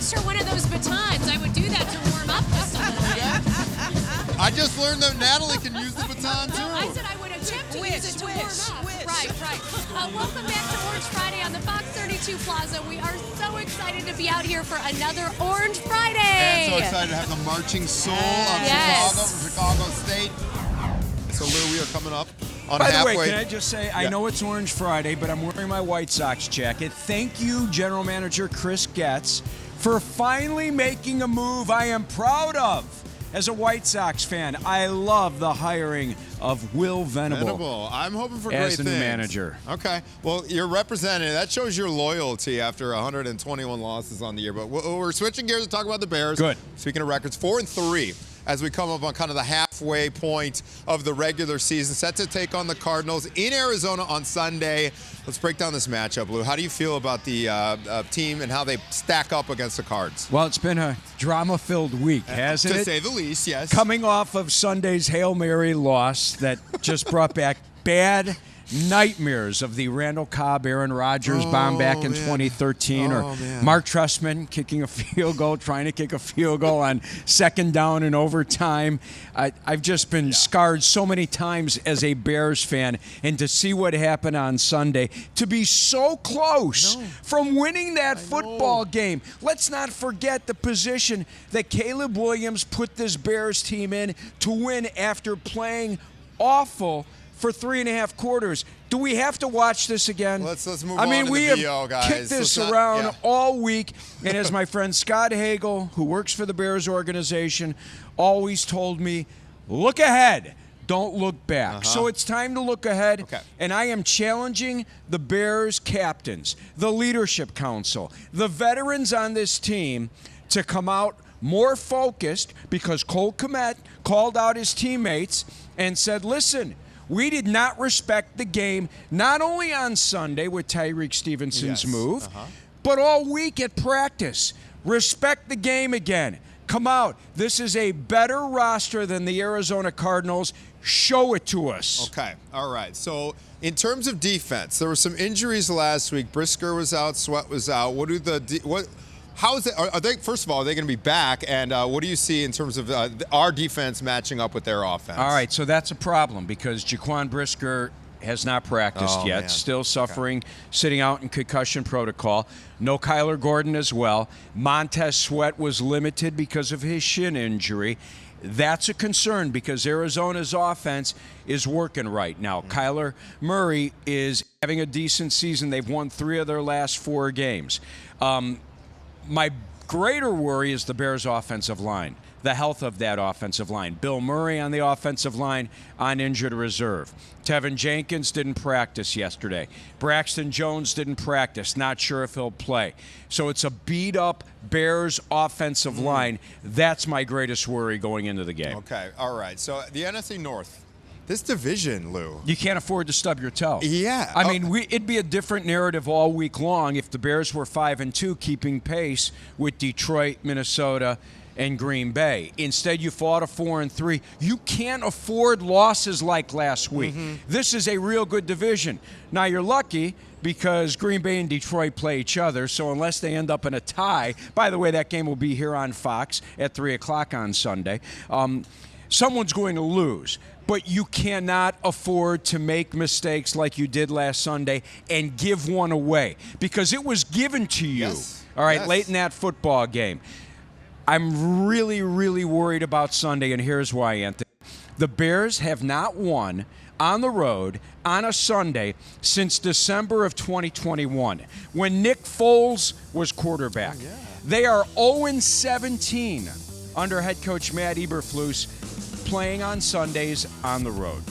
passed her one of those batons. I would do that to warm up just a little bit. I just learned that Natalie can use the baton too. No, I said I would attempt to use it to warm up. Right. Welcome back to Orange Friday on the Fox 32 Plaza. We are so excited to be out here for another Orange Friday. And so excited to have the marching soul of Chicago State. So Lou, we are coming up on By halfway. the way, can I just say, I know it's Orange Friday, but I'm wearing my White Sox jacket. Thank you, General Manager Chris Getz, for finally making a move I am proud of. As a White Sox fan, I love the hiring of Will Venable. I'm hoping for as great the things. new manager. Okay. Well, you're representing. That shows your loyalty after 121 losses on the year. But we're switching gears to talk about the Bears. Good. Speaking of records, 4-3 as we come up on kind of the halfway point of the regular season. Set to take on the Cardinals in Arizona on Sunday. Let's break down this matchup, Lou. How do you feel about the team and how they stack up against the Cards? Well, it's been a drama-filled week, hasn't it? To say the least, yes. Coming off of Sunday's Hail Mary loss that just brought back bad nightmares of the Randall Cobb, Aaron Rodgers bomb back in 2013, or Mark Trestman kicking a field goal, trying to kick a field goal on second down in overtime. I've just been scarred so many times as a Bears fan, and to see what happened on Sunday, to be so close from winning that football game. Let's not forget the position that Caleb Williams put this Bears team in to win after playing awful for 3.5 quarters. Do we have to watch this again? Let's move I on mean, to we the have VO, guys. kicked this around all week, and as my friend Scott Hagel, who works for the Bears organization, always told me, look ahead, don't look back. So it's time to look ahead, and I am challenging the Bears captains, the leadership council, the veterans on this team to come out more focused, because Cole Kmet called out his teammates and said, listen, we did not respect the game, not only on Sunday with Tyreek Stevenson's move, but all week at practice. Respect the game again. Come out. This is a better roster than the Arizona Cardinals. Show it to us. Okay. All right. So in terms of defense, there were some injuries last week. Brisker was out. Sweat was out. How is it? Are they? First of all, are they going to be back? And what do you see in terms of our defense matching up with their offense? All right, so that's a problem because Jaquan Brisker has not practiced yet, still suffering, sitting out in concussion protocol. No Kyler Gordon as well. Montez Sweat was limited because of his shin injury. That's a concern because Arizona's offense is working right now. Kyler Murray is having a decent season. They've won 3 of their last 4 games. My greater worry is the Bears' offensive line, the health of that offensive line. Bill Murray on the offensive line on injured reserve. Tevin Jenkins didn't practice yesterday. Braxton Jones didn't practice. Not sure if he'll play. So it's a beat-up Bears offensive line. That's my greatest worry going into the game. Okay, all right. So the NFC North. This division, Lou. You can't afford to stub your toe. Yeah. I mean, it'd be a different narrative all week long if the Bears were 5-2, keeping pace with Detroit, Minnesota, and Green Bay. Instead, you fought a 4-3. You can't afford losses like last week. This is a real good division. Now, you're lucky because Green Bay and Detroit play each other, so unless they end up in a tie, by the way, that game will be here on Fox at 3 o'clock on Sunday, someone's going to lose. But you cannot afford to make mistakes like you did last Sunday and give one away because it was given to you, all right, late in that football game. I'm really, really worried about Sunday, and here's why, Anthony. The Bears have not won on the road on a Sunday since December of 2021 when Nick Foles was quarterback. They are 0-17 under head coach Matt Eberflus, playing on Sundays on the road.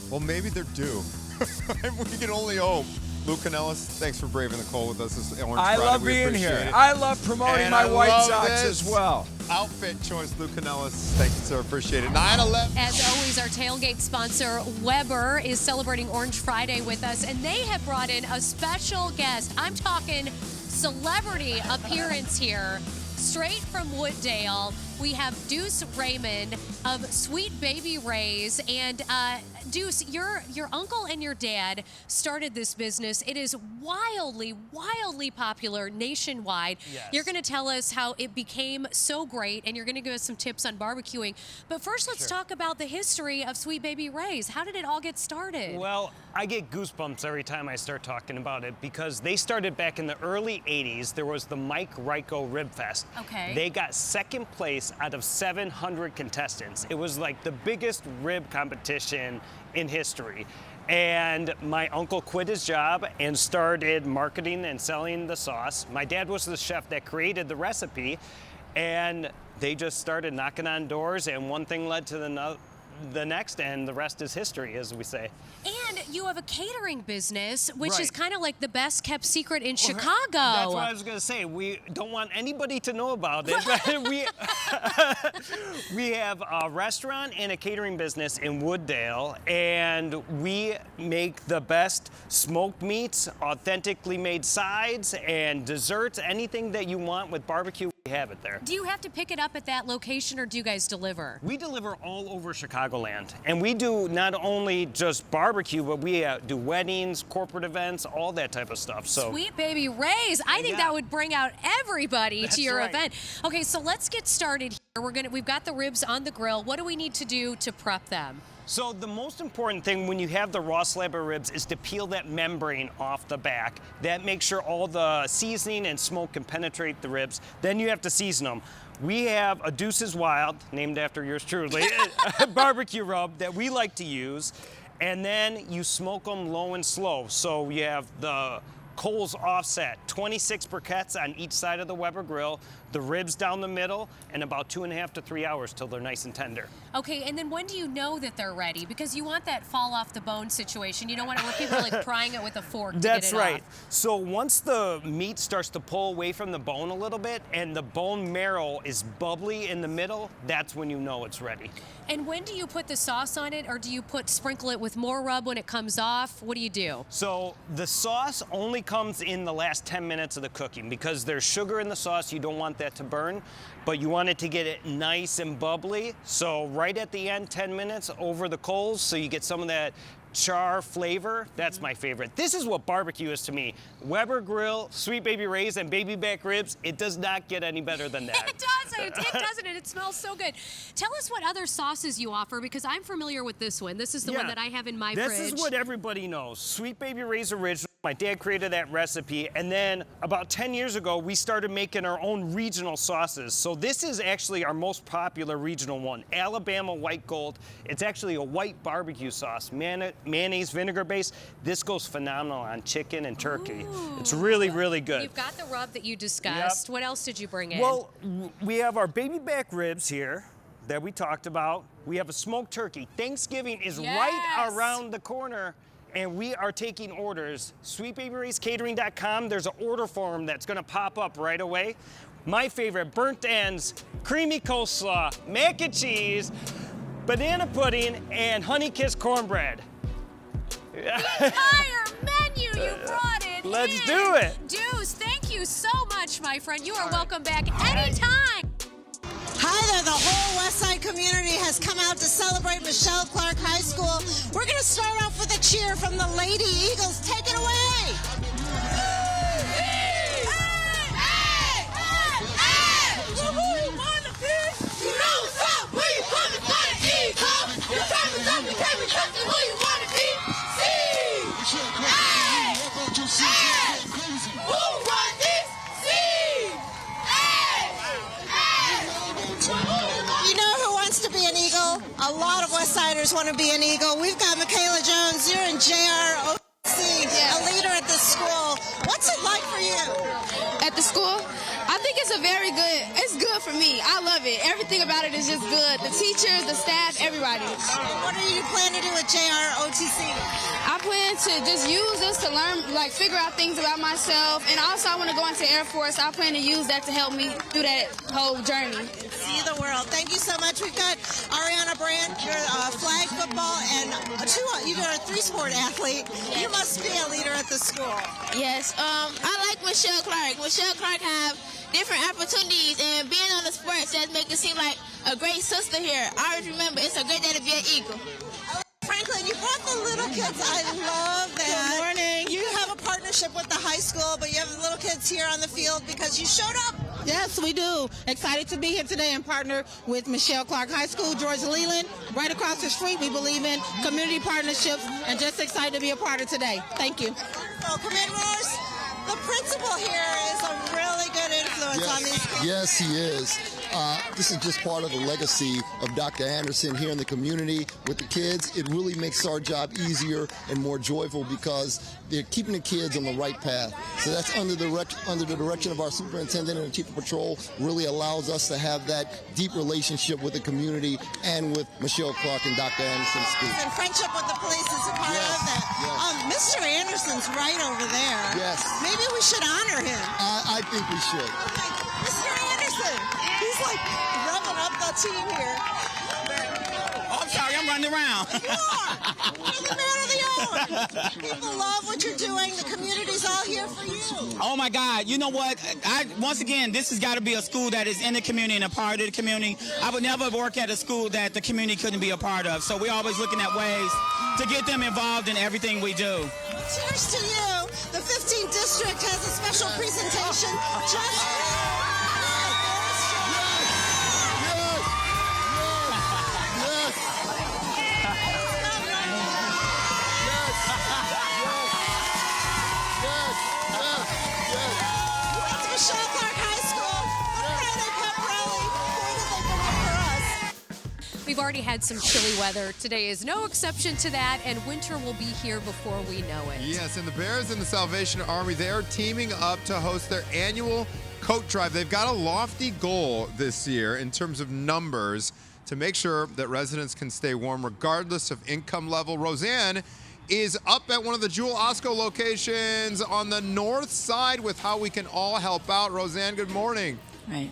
Well, maybe they're due. We can only hope. Luke Canellis, thanks for braving the cold with us this Orange Friday. I love being here. I love promoting my White Sox as well. Outfit choice, Luke Canellis. Thank you, sir. Appreciate it. 9/11. As always, our tailgate sponsor, Weber, is celebrating Orange Friday with us, and they have brought in a special guest. I'm talking celebrity appearance here. Straight from Wooddale, we have Deuce Raymond of Sweet Baby Ray's, and Deuce, your uncle and your dad started this business. It is wildly, wildly popular nationwide. Yes. You're going to tell us how it became so great, and you're going to give us some tips on barbecuing. But first, let's talk about the history of Sweet Baby Ray's. How did it all get started? Well, I get goosebumps every time I start talking about it because they started back in the early 80s. There was the Mike Ryko Rib Fest. Okay. They got second place out of 700 contestants. It was like the biggest rib competition in history. And my uncle quit his job and started marketing and selling the sauce. My dad was the chef that created the recipe, and they just started knocking on doors, and one thing led to the next, and the rest is history, as we say. And you have a catering business, which Right. is kind of like the best kept secret in Chicago. That's what I was going to say. We don't want anybody to know about it. we have a restaurant and a catering business in Wooddale, and we make the best smoked meats, authentically made sides, and desserts. Anything that you want with barbecue, we have it there. Do you have to pick it up at that location, or do you guys deliver? We deliver all over Chicagoland, and we do not only just barbecue, but we do weddings, corporate events, all that type of stuff. So Sweet Baby Ray's. I think that would bring out everybody That's to your right. event. Okay, so let's get started here. We've got the ribs on the grill. What do we need to do to prep them? So the most important thing when you have the raw slab of ribs is to peel that membrane off the back. That makes sure all the seasoning and smoke can penetrate the ribs. Then you have to season them. We have a Deuce's Wild, named after yours truly, barbecue rub that we like to use. And then you smoke them low and slow. So you have the coals offset, 26 briquettes on each side of the Weber grill, the ribs down the middle, and about 2.5 to 3 hours till they're nice and tender. Okay, and then when do you know that they're ready? Because you want that fall off the bone situation. You don't want it where people are like prying it with a fork to That's get it right. off. So once the meat starts to pull away from the bone a little bit and the bone marrow is bubbly in the middle, that's when you know it's ready. And when do you put the sauce on it, or do you sprinkle it with more rub when it comes off? What do you do? So the sauce only comes in the last 10 minutes of the cooking because there's sugar in the sauce. You don't want that to burn, but you want it to get it nice and bubbly. So right at the end, 10 minutes over the coals, so you get some of that char flavor. That's my favorite. This is what barbecue is to me. Weber Grill, Sweet Baby Ray's, and baby back ribs. It does not get any better than that. It doesn't. It doesn't, and it smells so good. Tell us what other sauces you offer, because I'm familiar with this one. This is the one that I have in my fridge. This is what everybody knows. Sweet Baby Ray's original. My dad created that recipe, and then about 10 years ago, we started making our own regional sauces. So this is actually our most popular regional one, Alabama White Gold. It's actually a white barbecue sauce, mayonnaise, vinegar base. This goes phenomenal on chicken and turkey. Ooh. It's really, really good. You've got the rub that you discussed. Yep. What else did you bring in? Well, we have our baby back ribs here that we talked about. We have a smoked turkey. Thanksgiving is right around the corner, and we are taking orders. SweetBabyRaysCatering.com. There's an order form that's going to pop up right away. My favorite, burnt ends, creamy coleslaw, mac and cheese, banana pudding, and honey-kissed cornbread. The entire menu you brought it Let's in. do it. Deuce, thank you so much, my friend. You are welcome back anytime. Hi there, the whole West Side community has come out to celebrate Michele Clark High School. We're going to start off with a cheer from the Lady Eagles. Take it away. You know who wants to be an Eagle? A lot of West Siders want to be an Eagle. We've got Michaela Jones. You're in JROTC, a leader at the school. What's it like for you? At the school, I think it's good for me. I love it. Everything about it is just good. The teachers, the staff, everybody. What do you plan to do at JROTC? I plan to just use this to learn, figure out things about myself. And also, I want to go into Air Force. I plan to use that to help me through that whole journey. See the world. Thank you so much. We've got Ariana Brandt. You're a flag football and you're a three-sport athlete. You must be a leader at the school. Yes. I like Michele Clark. Michele Clark have different opportunities, and being on the sports that make it seem like a great sister here. I always remember it's a great day to be an Eagle. Friend Franklin, you brought the little kids. I love that. Good morning. You have a partnership with the high school, but you have the little kids here on the field because you showed up. Yes, we do. Excited to be here today and partner with Michele Clark High School, George Leland, right across the street. We believe in community partnerships and just excited to be a part of today. Thank you. So, Commanders, the principal here is a really good influence on these kids. Yes, he is. This is just part of the legacy of Dr. Anderson here in the community with the kids. It really makes our job easier and more joyful because they're keeping the kids on the right path. So that's under the direction of our superintendent and chief of patrol really allows us to have that deep relationship with the community and with Michele Clark and Dr. Anderson's school. And friendship with the police is a part of that. Yes. Mr. Anderson's right over there. Yes. Maybe we should honor him. I think we should. Okay, Mr. Anderson, he's like revving up the team here. Oh, I'm sorry, I'm running around. You are. You're the man of the hour. People love what you're doing. The community's all here for you. Oh my God, you know what? Once again, this has got to be a school that is in the community and a part of the community. I would never work at a school that the community couldn't be a part of. So we're always looking at ways to get them involved in everything we do. Cheers to you. The 15th district has a special presentation just for you. Michele Clark High School, the Friday Pep Rally. Boy, did they come up for us. We've already had some chilly weather. Today is no exception to that, and winter will be here before we know it. Yes, and the Bears and the Salvation Army, they are teaming up to host their annual coat drive. They've got a lofty goal this year in terms of numbers to make sure that residents can stay warm regardless of income level. Roseanne is up at one of the Jewel Osco locations on the north side with how we can all help out. Roseanne, good morning. Right.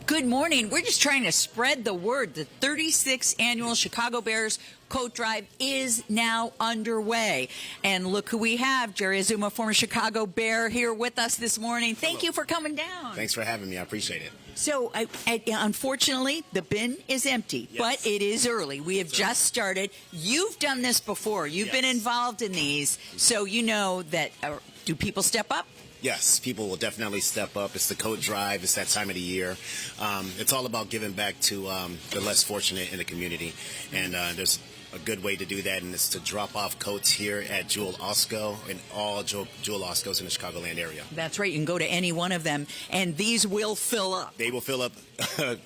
Good morning. We're just trying to spread the word. The 36th annual Chicago Bears coat drive is now underway. And look who we have. Jerry Azuma, former Chicago Bear, here with us this morning. Thank you for coming down. Thanks for having me. I appreciate it. So, unfortunately, the bin is empty, but it is early. We have just started. You've done this before. You've been involved in these, so you know that. Do people step up? Yes, people will definitely step up. It's the coat drive. It's that time of the year. It's all about giving back to the less fortunate in the community. And there's a good way to do that, and it's to drop off coats here at Jewel Osco and all Jewel Oscos in the Chicagoland area. That's right. You can go to any one of them, and these will fill up. They will fill up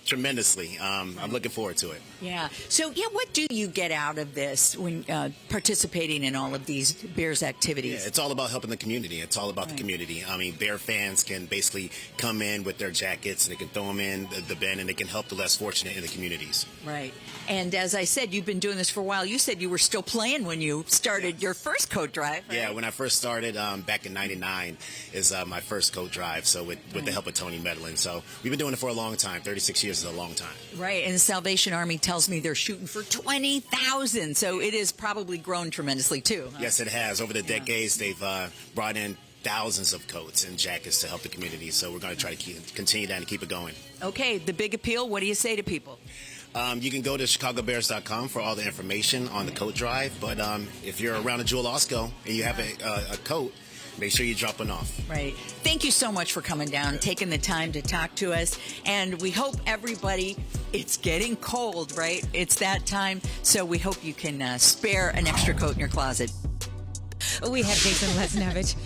tremendously. I'm looking forward to it. Yeah. So, what do you get out of this when participating in all of these Bears activities? Yeah, it's all about helping the community. It's all about the community. I mean, Bear fans can basically come in with their jackets, and they can throw them in the bin, and they can help the less fortunate in the communities. Right. And as I said, you've been doing this for a while. You said you were still playing when you started your first coat drive, right? Yeah, when I first started back in '99 is my first coat drive, so with the help of Tony Medlin. So we've been doing it for a long time. 36 years is a long time. Right, and the Salvation Army tells me they're shooting for 20,000, so it has probably grown tremendously too. Huh? Yes, it has. Over the decades, they've brought in thousands of coats and jackets to help the community, so we're going to try to continue that and keep it going. Okay, the big appeal, what do you say to people? You can go to chicagobears.com for all the information on the coat drive, but if you're around a Jewel Osco and you have a coat, make sure you drop one off. Right. Thank you so much for coming down, taking the time to talk to us, and we hope everybody, it's getting cold, right? It's that time, so we hope you can spare an extra coat in your closet. We have Jason Lesnevich.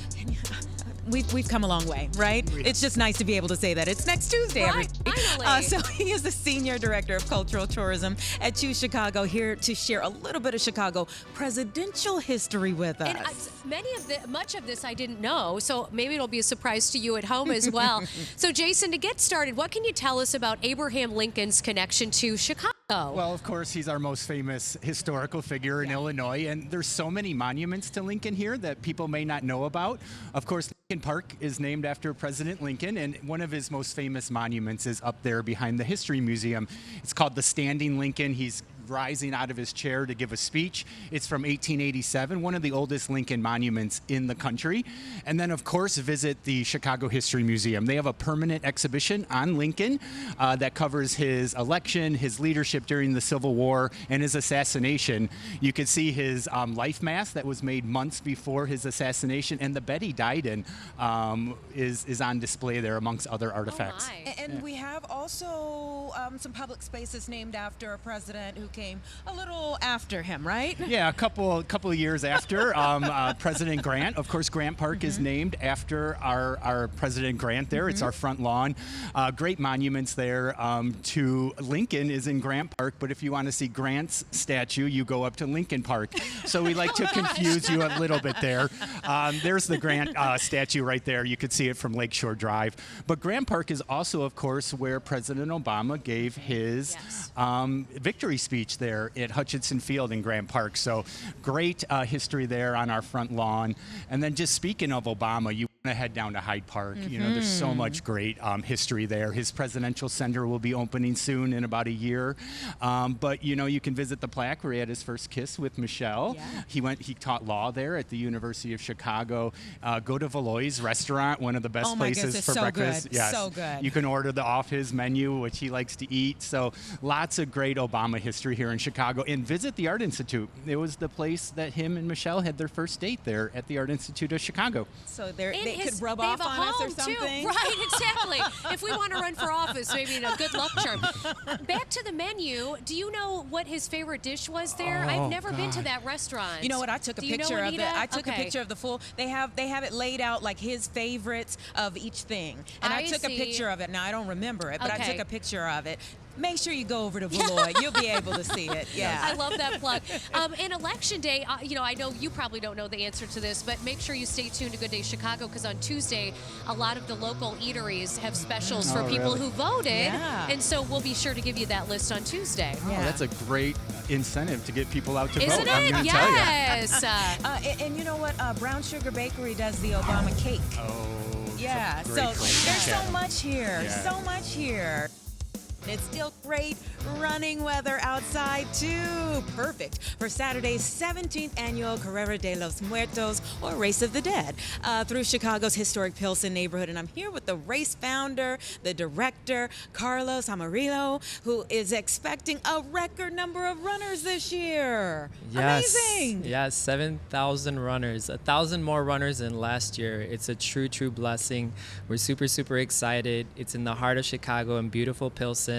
We've come a long way, right? It's just nice to be able to say that. It's next Tuesday, Right, finally. So he is the Senior Director of Cultural Tourism at Choose Chicago, here to share a little bit of Chicago presidential history with us. And much of this I didn't know, so maybe it'll be a surprise to you at home as well. So Jason, to get started, what can you tell us about Abraham Lincoln's connection to Chicago? Well, of course, he's our most famous historical figure in Illinois, and there's so many monuments to Lincoln here that people may not know about. Of course, Lincoln Park is named after President Lincoln, and one of his most famous monuments is up there behind the History Museum. It's called the Standing Lincoln. He's rising out of his chair to give a speech. It's from 1887, one of the oldest Lincoln monuments in the country. And then, of course, visit the Chicago History Museum. They have a permanent exhibition on Lincoln that covers his election, his leadership during the Civil War, and his assassination. You could see his life mask that was made months before his assassination, and the bed he died in is on display there amongst other artifacts. And we have also some public spaces named after a president who came a little after him, right? Yeah, a couple of years after President Grant. Of course, Grant Park is named after our President Grant there. It's our front lawn. Great monuments there to Lincoln is in Grant Park, but if you want to see Grant's statue, you go up to Lincoln Park. So we like to confuse you a little bit there. There's the Grant statue right there. You could see it from Lakeshore Drive. But Grant Park is also, of course, where President Obama gave his victory speech there at Hutchinson Field in Grant Park. So great history there on our front lawn. And then just speaking of Obama, you want to head down to Hyde Park. You know, there's so much great history there. His presidential center will be opening soon in about a year. But, you know, you can visit the plaque where he had his first kiss with Michele. Yeah. He taught law there at the University of Chicago. Go to Valois Restaurant, one of the best places for breakfast. Good. Yes. So good. You can order off his menu, which he likes to eat. So lots of great Obama history here in Chicago. And visit the Art Institute. It was the place that him and Michele had their first date there at the Art Institute of Chicago. So they could rub off on us or something. Too. Right, exactly. If we want to run for office, maybe a good luck charm. Back to the menu. Do you know what his favorite dish was there? I've never been to that restaurant. You know what? I took a picture of it. I took a picture of the full. They have it laid out like his favorites of each thing, and I took a picture of it. Now I don't remember it, but I took a picture of it. Make sure you go over to Valois. You'll be able to see it. Yeah. I love that plug. And Election Day, you know, I know you probably don't know the answer to this, but make sure you stay tuned to Good Day Chicago, because on Tuesday, a lot of the local eateries have specials for people who voted. Yeah. And so we'll be sure to give you that list on Tuesday. Oh, that's a great incentive to get people out to vote. Isn't it? I'm gonna Yes. tell you. And you know what? Brown Sugar Bakery does the Obama cake. Oh. Yeah. So there's so much here. Yeah. So much here. It's still great running weather outside, too. Perfect for Saturday's 17th annual Carrera de los Muertos, or Race of the Dead, through Chicago's historic Pilsen neighborhood. And I'm here with the race founder, the director, Carlos Amarillo, who is expecting a record number of runners this year. Yes. Amazing. Yes, 7,000 runners, 1,000 more runners than last year. It's a true, true blessing. We're super, super excited. It's in the heart of Chicago in beautiful Pilsen.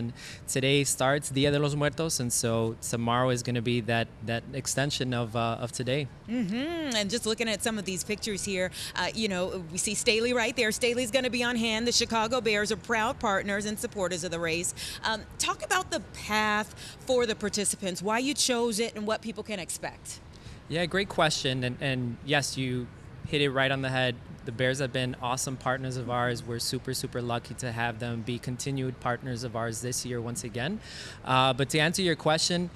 Today starts Dia de los Muertos, and so tomorrow is going to be that extension of today. And just looking at some of these pictures here, you know, we see Staley right there. Staley's going to be on hand. The Chicago Bears are proud partners and supporters of the race. Talk about the path for the participants, why you chose it, and what people can expect. Yeah, great question. And yes, you hit it right on the head. The Bears have been awesome partners of ours. We're super, super lucky to have them be continued partners of ours this year once again. But to answer your question,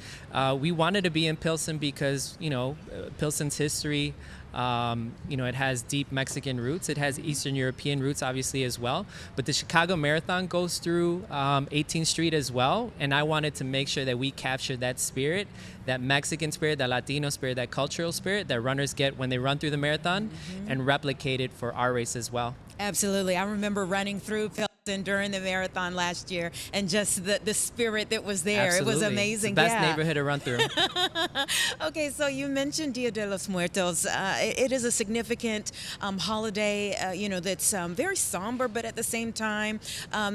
we wanted to be in Pilsen because, you know, Pilsen's history, you know, it has deep Mexican roots. It has Eastern European roots, obviously, as well. But the Chicago Marathon goes through 18th Street as well. And I wanted to make sure that we capture that spirit, that Mexican spirit, that Latino spirit, that cultural spirit that runners get when they run through the marathon, and replicate it for our race as well. Absolutely. I remember running through Pilsen during the marathon last year, and just the spirit that was there. Absolutely. It was amazing. It's the best neighborhood to run through. Okay, so you mentioned Dia de los Muertos. It is a significant holiday, you know, that's very somber, but at the same time,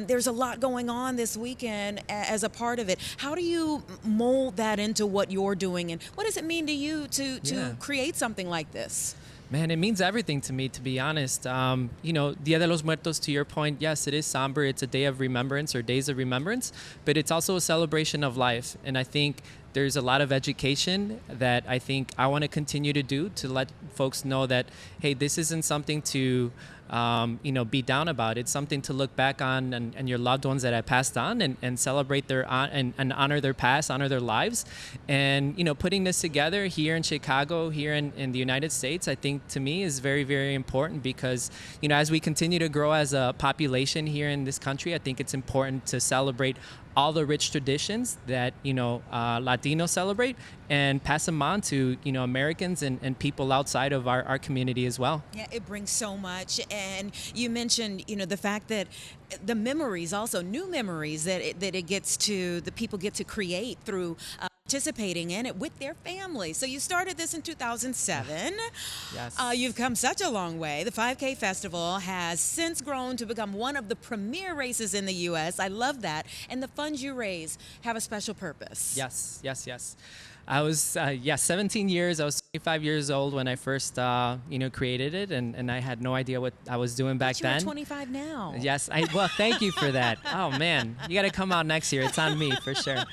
there's a lot going on this weekend as a part of it. How do you mold that into what you're doing, and what does it mean to you to create something like this? Man, it means everything to me, to be honest. You know, Dia de los Muertos, to your point, yes, it is somber. It's a day of remembrance, or days of remembrance, but it's also a celebration of life. And I think there's a lot of education that I think I want to continue to do to let folks know that, hey, this isn't something to be down about. It's something to look back on and your loved ones that have passed on and celebrate their and honor their past, honor their lives. And, putting this together here in Chicago, here in the United States, I think to me is very, very important because, as we continue to grow as a population here in this country, I think it's important to celebrate all the rich traditions that Latinos celebrate and pass them on to Americans and people outside of our community as well. Yeah, it brings so much. And you mentioned the fact that the memories, also new memories that it gets to, the people get to create through participating in it with their families. So you started this in 2007. Yes. You've come such a long way. The 5K Festival has since grown to become one of the premier races in the U.S. I love that. And the funds you raise have a special purpose. Yes. I was 17 years. I was 25 years old when I first created it, and I had no idea what I was doing back then. You're 25 now. Yes, well, thank you for that. Oh man, you got to come out next year. It's on me for sure.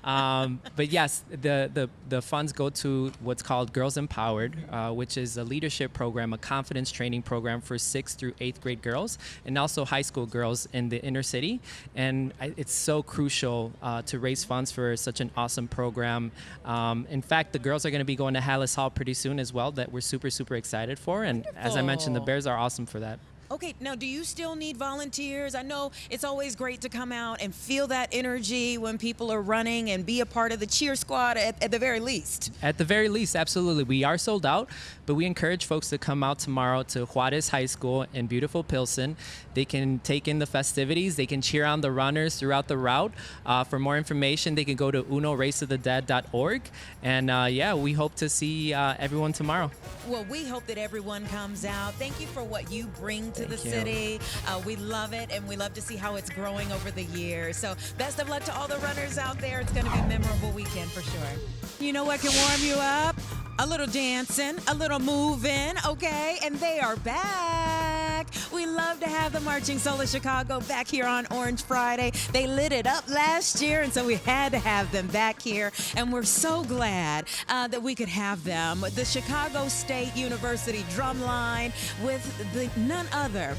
But yes, the funds go to what's called Girls Empowered, which is a leadership program, a confidence training program for 6th through 8th grade girls, and also high school girls in the inner city. And it's so crucial to raise funds for such an awesome program. In fact, the girls are going to be going to Hallis Hall pretty soon as well, that we're super, super excited for. And as I mentioned, the Bears are awesome for that. Okay, now do you still need volunteers? I know it's always great to come out and feel that energy when people are running and be a part of the cheer squad at the very least. At the very least, absolutely. We are sold out, but we encourage folks to come out tomorrow to Juarez High School in beautiful Pilsen. They can take in the festivities. They can cheer on the runners throughout the route. For more information, they can go to unoraceofthedead.org. And we hope to see everyone tomorrow. Well, we hope that everyone comes out. Thank you for what you bring to the Thank you. city. We love it, and we love to see how it's growing over the years. So best of luck to all the runners out there. It's going to be a memorable weekend for sure. You know what can warm you up? A little dancing, a little moving, okay? And they are back. We love to have the Marching Soul of Chicago back here on Orange Friday. They lit it up last year, and so we had to have them back here. And we're so glad that we could have them. The Chicago State University Drumline with none other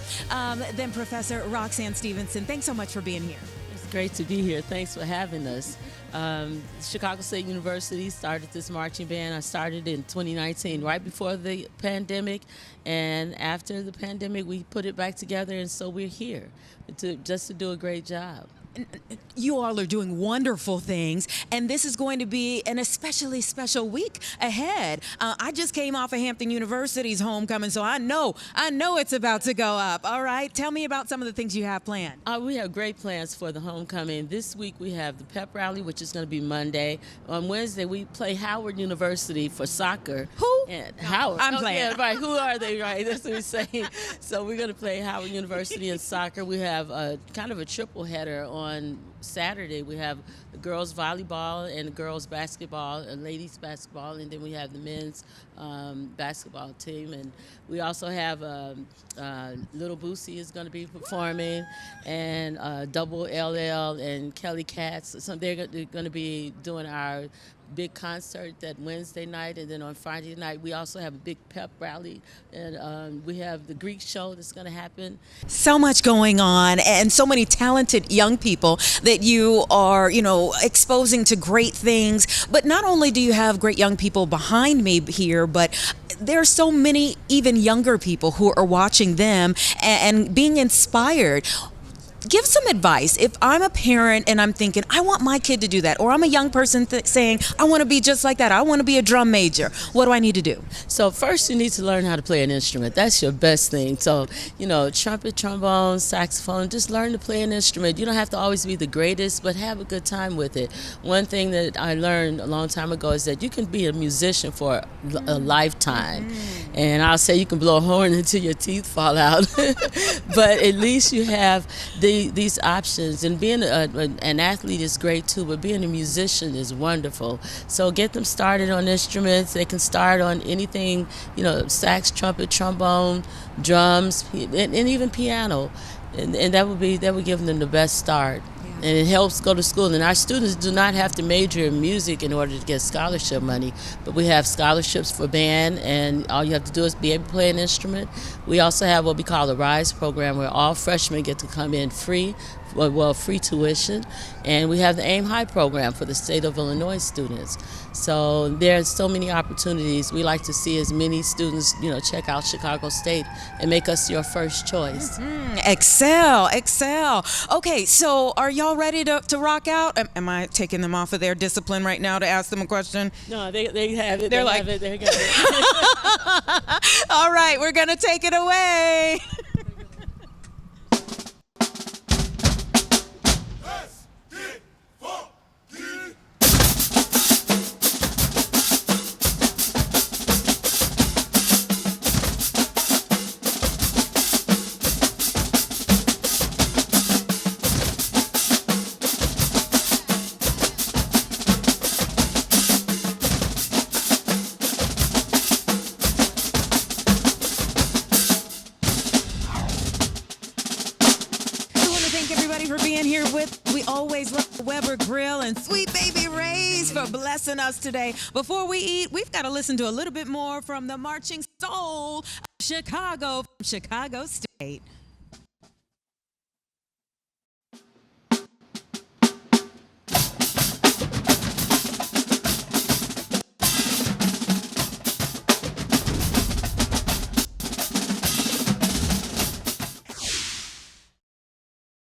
than Professor Roxanne Stevenson. Thanks so much for being here. It's great to be here. Thanks for having us. Chicago State University started this marching band. I started in 2019, right before the pandemic. And after the pandemic, we put it back together, and so we're here to do a great job. You all are doing wonderful things, and this is going to be an especially special week ahead. I just came off of Hampton University's homecoming, so I know it's about to go up. All right, tell me about some of the things you have planned. We have great plans for the homecoming. This week we have the pep rally, which is going to be Monday. On Wednesday we play Howard University for soccer. Who? Howard. I'm playing. Yeah, right. Who are they? Right. That's what we're saying. So we're going to play Howard University in soccer. We have kind of a triple header on Saturday. We have the girls volleyball and the girls basketball and ladies basketball, and then we have the men's basketball team. And we also have Little Boosie is going to be performing, and Double LL and Kelly Katz. So they're going to be doing our big concert that Wednesday night, and then on Friday night we also have a big pep rally, and we have the Greek show that's going to happen. So much going on, and so many talented young people that you are, exposing to great things. But not only do you have great young people behind me here, but there are so many even younger people who are watching them and being inspired. Give some advice. If I'm a parent and I'm thinking, I want my kid to do that, or I'm a young person saying, I want to be just like that, I want to be a drum major, what do I need to do? So first you need to learn how to play an instrument. That's your best thing. So, trumpet, trombone, saxophone, just learn to play an instrument. You don't have to always be the greatest, but have a good time with it. One thing that I learned a long time ago is that you can be a musician for a lifetime. And I'll say you can blow a horn until your teeth fall out. But at least you have these options, and being an athlete is great too, but being a musician is wonderful. So get them started on instruments. They can start on anything, sax, trumpet, trombone, drums, and even piano, and that would give them the best start. and it helps go to school. And our students do not have to major in music in order to get scholarship money, but we have scholarships for band, and all you have to do is be able to play an instrument. We also have what we call the RISE program, where all freshmen get to come in free, free tuition, and we have the Aim High program for the state of Illinois students. So there's so many opportunities. We like to see as many students, check out Chicago State and make us your first choice. Excel. Okay, so are y'all ready to rock out? Am I taking them off of their discipline right now to ask them a question? No, they have it. They're they like, have it. They got it. all right, we're gonna take it away. For being here we always love the Weber Grill and Sweet Baby Ray's for blessing us today. Before we eat, we've got to listen to a little bit more from the marching soul of Chicago State.